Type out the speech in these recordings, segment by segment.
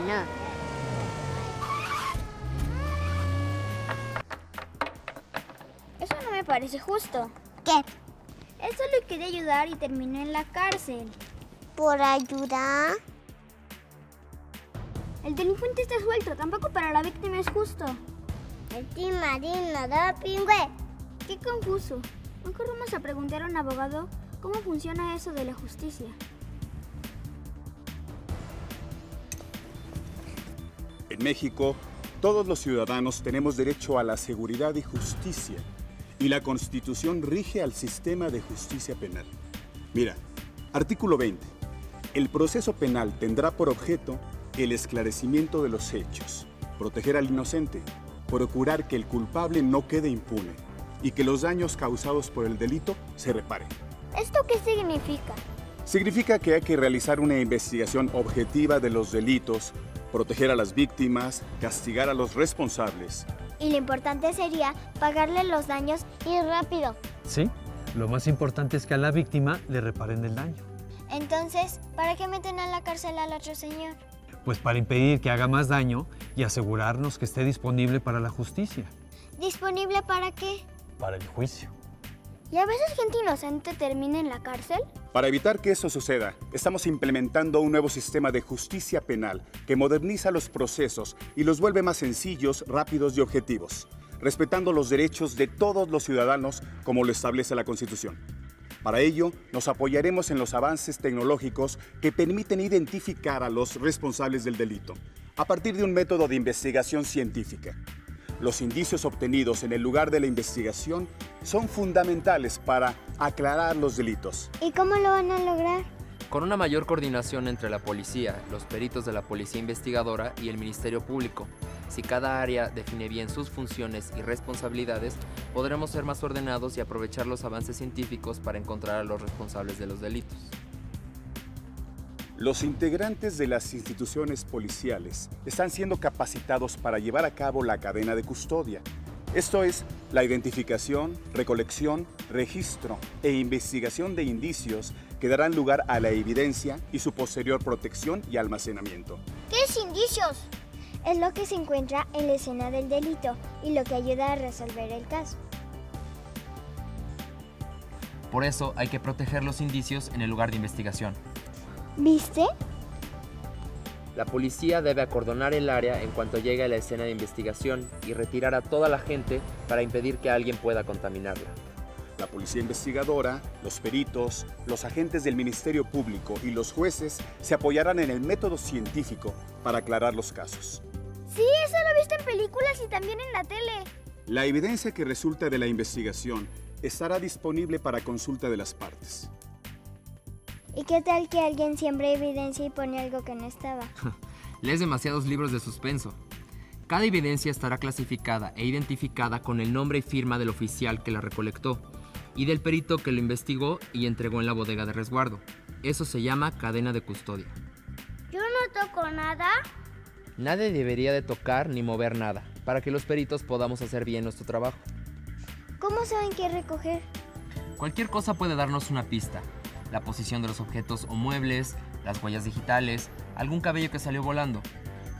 No. Eso no me parece justo. ¿Qué? Él solo quería ayudar y terminó en la cárcel. ¿Por ayudar? El delincuente está suelto, tampoco para la víctima es justo. El timarino de pingüe. Qué confuso. Mejor vamos a preguntar a un abogado cómo funciona eso de la justicia. En México, todos los ciudadanos tenemos derecho a la seguridad y justicia, y la Constitución rige al sistema de justicia penal. Mira, artículo 20. El proceso penal tendrá por objeto el esclarecimiento de los hechos, proteger al inocente, procurar que el culpable no quede impune y que los daños causados por el delito se reparen. ¿Esto qué significa? Significa que hay que realizar una investigación objetiva de los delitos, proteger a las víctimas, castigar a los responsables. Y lo importante sería pagarle los daños Y rápido. Sí, lo más importante es que a la víctima le reparen el daño. Entonces, ¿para qué meten a la cárcel al otro señor? Pues para impedir que haga más daño y asegurarnos que esté disponible para la justicia, ¿Disponible para qué? para el juicio. ¿Y a veces gente inocente termina en la cárcel? Para evitar que eso suceda, estamos implementando un nuevo sistema de justicia penal que moderniza los procesos y los vuelve más sencillos, rápidos y objetivos, respetando los derechos de todos los ciudadanos como lo establece la Constitución. Para ello, nos apoyaremos en los avances tecnológicos que permiten identificar a los responsables del delito, a partir de un método de investigación científica. Los indicios obtenidos en el lugar de la investigación son fundamentales para aclarar los delitos. ¿Y cómo lo van a lograr? Con una mayor coordinación entre la policía, los peritos de la policía investigadora y el Ministerio Público. Si cada área define bien sus funciones y responsabilidades, podremos ser más ordenados y aprovechar los avances científicos para encontrar a los responsables de los delitos. Los integrantes de las instituciones policiales están siendo capacitados para llevar a cabo la cadena de custodia. Esto es, la identificación, recolección, registro e investigación de indicios que darán lugar a la evidencia y su posterior protección y almacenamiento. ¿Qué es indicios? Es lo que se encuentra en la escena del delito y lo que ayuda a resolver el caso. Por eso hay que proteger los indicios en el lugar de investigación. ¿Viste? La policía debe acordonar el área en cuanto llegue a la escena de investigación y retirar a toda la gente para impedir que alguien pueda contaminarla. La policía investigadora, los peritos, los agentes del Ministerio Público y los jueces se apoyarán en el método científico para aclarar los casos. Sí, eso lo he visto en películas y también en la tele. La evidencia que resulta de la investigación estará disponible para consulta de las partes. ¿Y qué tal que alguien siembra evidencia y pone algo que no estaba? Lees demasiados libros de suspenso. Cada evidencia estará clasificada e identificada con el nombre y firma del oficial que la recolectó y del perito que lo investigó y entregó en la bodega de resguardo. Eso se llama cadena de custodia. Yo no toco nada. Nadie debería de tocar ni mover nada, para que los peritos podamos hacer bien nuestro trabajo. ¿Cómo saben qué recoger? Cualquier cosa puede darnos una pista. La posición de los objetos o muebles, las huellas digitales, algún cabello que salió volando.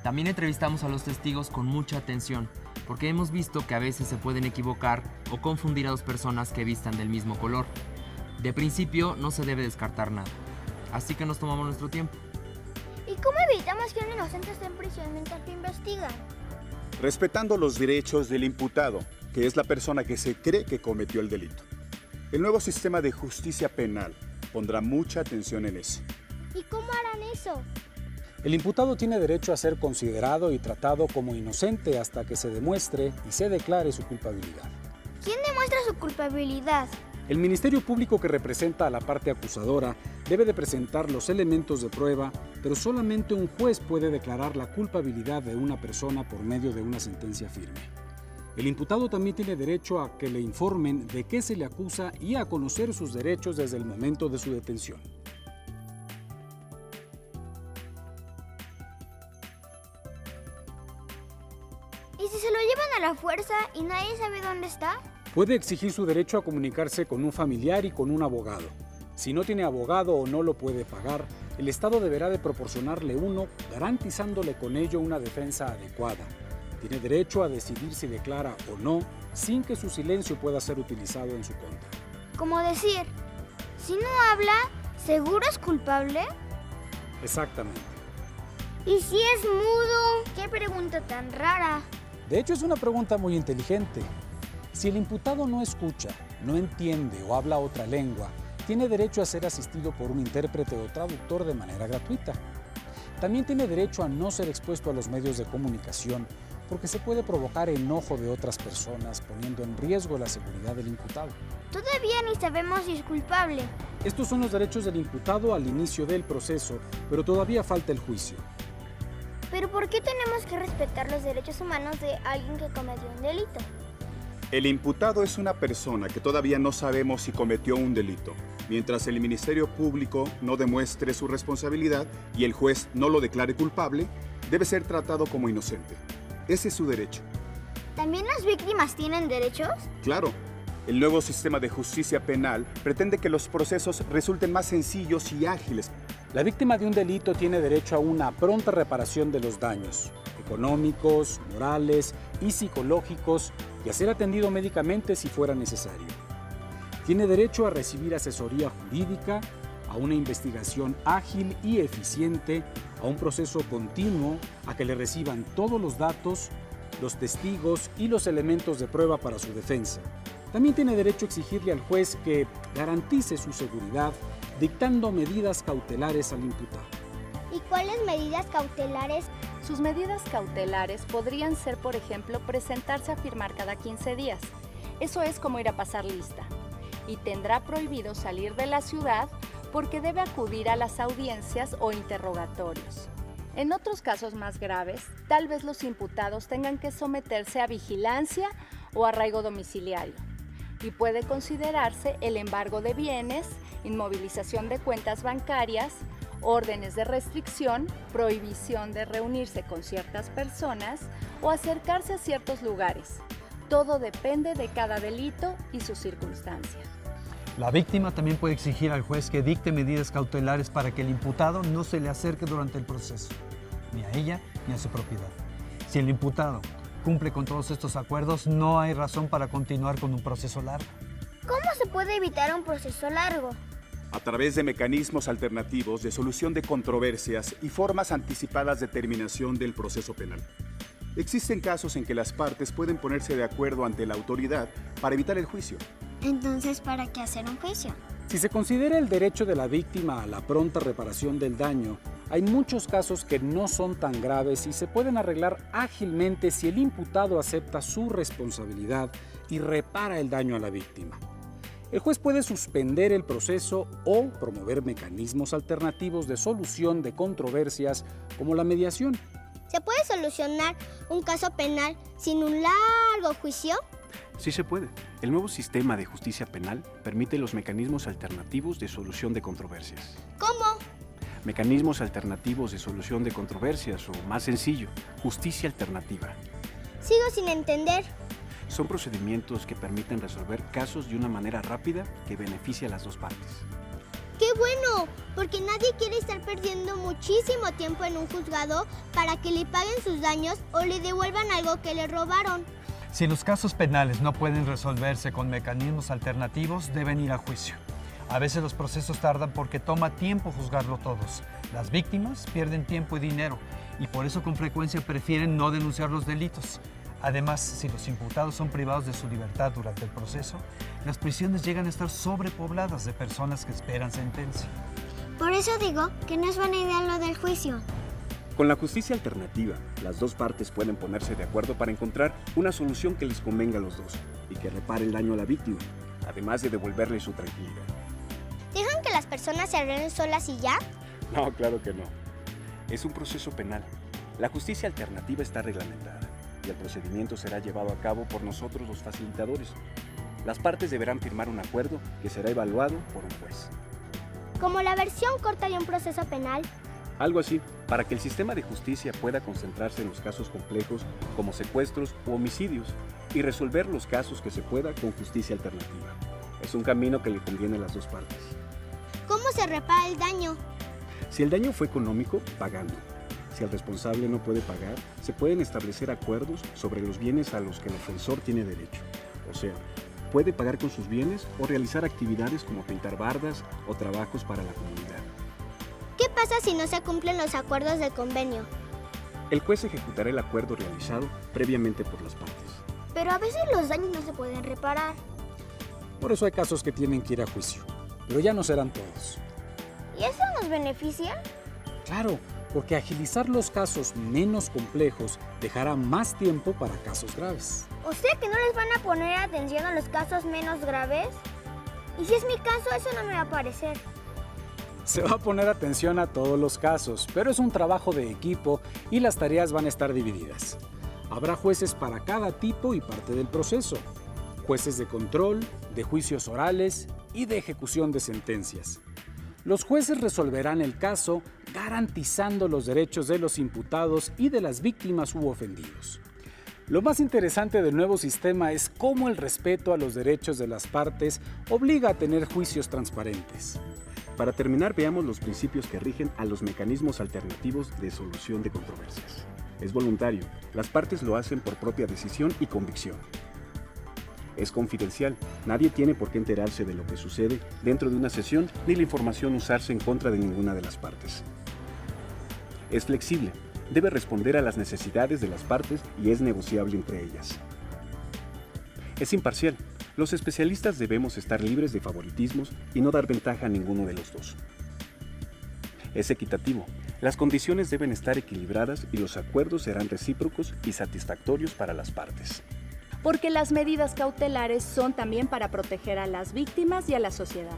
También entrevistamos a los testigos con mucha atención, porque hemos visto que a veces se pueden equivocar o confundir a dos personas que vistan del mismo color. De principio no se debe descartar nada, así que nos tomamos nuestro tiempo. ¿Y cómo evitamos que un inocente esté en prisión mientras que investigan? Respetando los derechos del imputado, que es la persona que se cree que cometió el delito. El nuevo sistema de justicia penal pondrá mucha atención en eso. ¿Y cómo harán eso? El imputado tiene derecho a ser considerado y tratado como inocente hasta que se demuestre y se declare su culpabilidad. ¿Quién demuestra su culpabilidad? El Ministerio Público que representa a la parte acusadora debe de presentar los elementos de prueba, pero solamente un juez puede declarar la culpabilidad de una persona por medio de una sentencia firme. El imputado también tiene derecho a que le informen de qué se le acusa y a conocer sus derechos desde el momento de su detención. ¿Y si se lo llevan a la fuerza y nadie sabe dónde está? Puede exigir su derecho a comunicarse con un familiar y con un abogado. Si no tiene abogado o no lo puede pagar, el Estado deberá de proporcionarle uno, garantizándole con ello una defensa adecuada. Tiene derecho a decidir si declara o no, sin que su silencio pueda ser utilizado en su contra. Como decir, si no habla, ¿seguro es culpable? Exactamente. ¿Y si es mudo? ¡Qué pregunta tan rara! De hecho, es una pregunta muy inteligente. Si el imputado no escucha, no entiende o habla otra lengua, tiene derecho a ser asistido por un intérprete o traductor de manera gratuita. También tiene derecho a no ser expuesto a los medios de comunicación, porque se puede provocar enojo de otras personas, poniendo en riesgo la seguridad del imputado. Todavía ni sabemos si es culpable. Estos son los derechos del imputado al inicio del proceso, pero todavía falta el juicio. ¿Pero por qué tenemos que respetar los derechos humanos de alguien que cometió un delito? El imputado es una persona que todavía no sabemos si cometió un delito. Mientras el Ministerio Público no demuestre su responsabilidad y el juez no lo declare culpable, debe ser tratado como inocente. Ese es su derecho. ¿También las víctimas tienen derechos? Claro, el nuevo sistema de justicia penal pretende que los procesos resulten más sencillos y ágiles. La víctima de un delito tiene derecho a una pronta reparación de los daños económicos, morales y psicológicos y a ser atendido médicamente si fuera necesario. Tiene derecho a recibir asesoría jurídica, a una investigación ágil y eficiente, a un proceso continuo, a que le reciban todos los datos, los testigos y los elementos de prueba para su defensa. También tiene derecho a exigirle al juez que garantice su seguridad, dictando medidas cautelares al imputado. ¿Y cuáles medidas cautelares? Sus medidas cautelares podrían ser, por ejemplo, presentarse a firmar cada 15 días. Eso es como ir a pasar lista. Y tendrá prohibido salir de la ciudad porque debe acudir a las audiencias o interrogatorios. En otros casos más graves, tal vez los imputados tengan que someterse a vigilancia o arraigo domiciliario. Y puede considerarse el embargo de bienes, inmovilización de cuentas bancarias, órdenes de restricción, prohibición de reunirse con ciertas personas o acercarse a ciertos lugares. Todo depende de cada delito y su circunstancia. La víctima también puede exigir al juez que dicte medidas cautelares para que el imputado no se le acerque durante el proceso, ni a ella ni a su propiedad. Si el imputado cumple con todos estos acuerdos, no hay razón para continuar con un proceso largo. ¿Cómo se puede evitar un proceso largo? A través de mecanismos alternativos de solución de controversias y formas anticipadas de terminación del proceso penal. Existen casos en que las partes pueden ponerse de acuerdo ante la autoridad para evitar el juicio. Entonces, ¿para qué hacer un juicio? Si se considera el derecho de la víctima a la pronta reparación del daño, hay muchos casos que no son tan graves y se pueden arreglar ágilmente si el imputado acepta su responsabilidad y repara el daño a la víctima. El juez puede suspender el proceso o promover mecanismos alternativos de solución de controversias como la mediación. ¿Se puede solucionar un caso penal sin un largo juicio? Sí se puede. El nuevo sistema de justicia penal permite los mecanismos alternativos de solución de controversias. ¿Cómo? Mecanismos alternativos de solución de controversias, o más sencillo, justicia alternativa. Sigo sin entender. Son procedimientos que permiten resolver casos de una manera rápida que beneficia a las dos partes. ¡Qué bueno! Porque nadie quiere estar perdiendo muchísimo tiempo en un juzgado para que le paguen sus daños o le devuelvan algo que le robaron. Si los casos penales no pueden resolverse con mecanismos alternativos, deben ir a juicio. A veces los procesos tardan porque toma tiempo juzgarlo todos. Las víctimas pierden tiempo y dinero y por eso con frecuencia prefieren no denunciar los delitos. Además, si los imputados son privados de su libertad durante el proceso, las prisiones llegan a estar sobrepobladas de personas que esperan sentencia. Por eso digo que no es buena idea lo del juicio. Con la justicia alternativa, las dos partes pueden ponerse de acuerdo para encontrar una solución que les convenga a los dos y que repare el daño a la víctima, además de devolverle su tranquilidad. ¿Dejan que las personas se arreglen solas y ya? No, claro que no. Es un proceso penal. La justicia alternativa está reglamentada. y el procedimiento será llevado a cabo por nosotros los facilitadores. Las partes deberán firmar un acuerdo que será evaluado por un juez. Como la versión corta de un proceso penal, Algo así, para que el sistema de justicia pueda concentrarse en los casos complejos como secuestros u homicidios y resolver los casos que se pueda con justicia alternativa. Es un camino que le conviene a las dos partes. ¿cómo se repara el daño? Si el daño fue económico, pagando. Si el responsable no puede pagar, se pueden establecer acuerdos sobre los bienes a los que el ofensor tiene derecho. O sea, puede pagar con sus bienes o realizar actividades como pintar bardas o trabajos para la comunidad. ¿Qué pasa si no se cumplen los acuerdos del convenio? El juez ejecutará el acuerdo realizado previamente por las partes. Pero a veces los daños no se pueden reparar. Por eso hay casos que tienen que ir a juicio, pero ya no serán todos. ¿Y eso nos beneficia? Claro, porque agilizar los casos menos complejos dejará más tiempo para casos graves. ¿O sea que no les van a poner atención a los casos menos graves? Y si es mi caso, eso no me va a parecer. Se va a poner atención a todos los casos, pero es un trabajo de equipo y las tareas van a estar divididas. Habrá jueces para cada tipo y parte del proceso. Jueces de control, de juicios orales y de ejecución de sentencias. Los jueces resolverán el caso garantizando los derechos de los imputados y de las víctimas u ofendidos. Lo más interesante del nuevo sistema es cómo el respeto a los derechos de las partes obliga a tener juicios transparentes. Para terminar, veamos los principios que rigen a los mecanismos alternativos de solución de controversias. Es voluntario, las partes lo hacen por propia decisión y convicción. Es confidencial, nadie tiene por qué enterarse de lo que sucede dentro de una sesión ni la información usarse en contra de ninguna de las partes. Es flexible, debe responder a las necesidades de las partes y es negociable entre ellas. Es imparcial. Los especialistas debemos estar libres de favoritismos y no dar ventaja a ninguno de los dos. Es equitativo. Las condiciones deben estar equilibradas y los acuerdos serán recíprocos y satisfactorios para las partes. Porque las medidas cautelares son también para proteger a las víctimas y a la sociedad.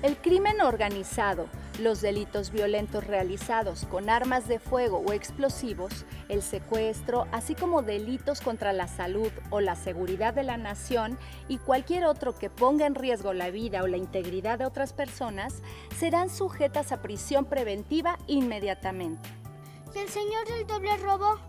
El crimen organizado, los delitos violentos realizados con armas de fuego o explosivos, el secuestro, así como delitos contra la salud o la seguridad de la nación y cualquier otro que ponga en riesgo la vida o la integridad de otras personas, serán sujetas a prisión preventiva inmediatamente. ¿Y el señor del doble robo?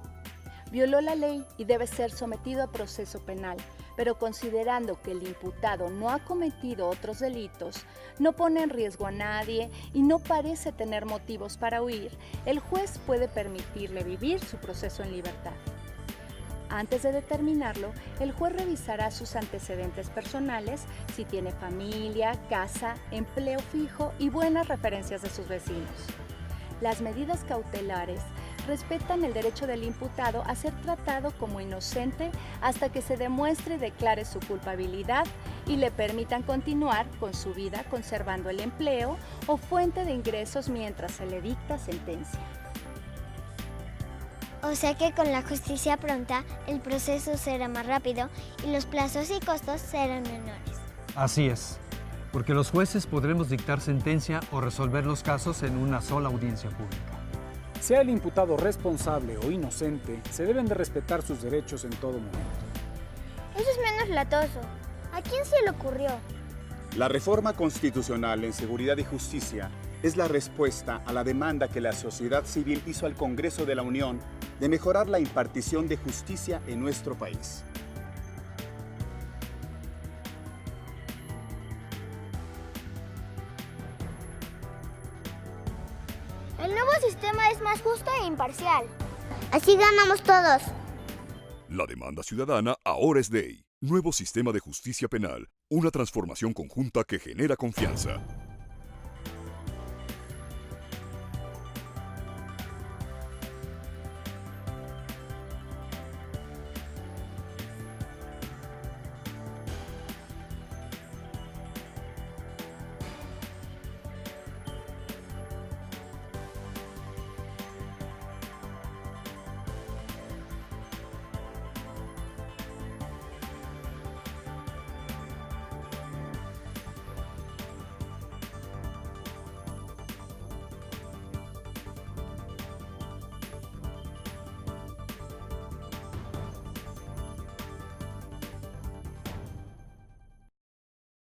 Violó la ley y debe ser sometido a proceso penal, pero considerando que el imputado no ha cometido otros delitos, no pone en riesgo a nadie y no parece tener motivos para huir, el juez puede permitirle vivir su proceso en libertad. Antes de determinarlo, el juez revisará sus antecedentes personales, si tiene familia, casa, empleo fijo y buenas referencias de sus vecinos. Las medidas cautelares respetan el derecho del imputado a ser tratado como inocente hasta que se demuestre y declare su culpabilidad y le permitan continuar con su vida conservando el empleo o fuente de ingresos mientras se le dicta sentencia. O sea que con la justicia pronta, el proceso será más rápido y los plazos y costos serán menores. Así es, porque los jueces podremos dictar sentencia o resolver los casos en una sola audiencia pública. Sea el imputado responsable o inocente, se deben de respetar sus derechos en todo momento. Eso es menos latoso. ¿A quién se le ocurrió? La reforma constitucional en seguridad y justicia es la respuesta a la demanda que la sociedad civil hizo al Congreso de la Unión de mejorar la impartición de justicia en nuestro país. El nuevo sistema es más justo e imparcial. Así ganamos todos. La demanda ciudadana ahora es ley. Nuevo sistema de justicia penal. Una transformación conjunta que genera confianza.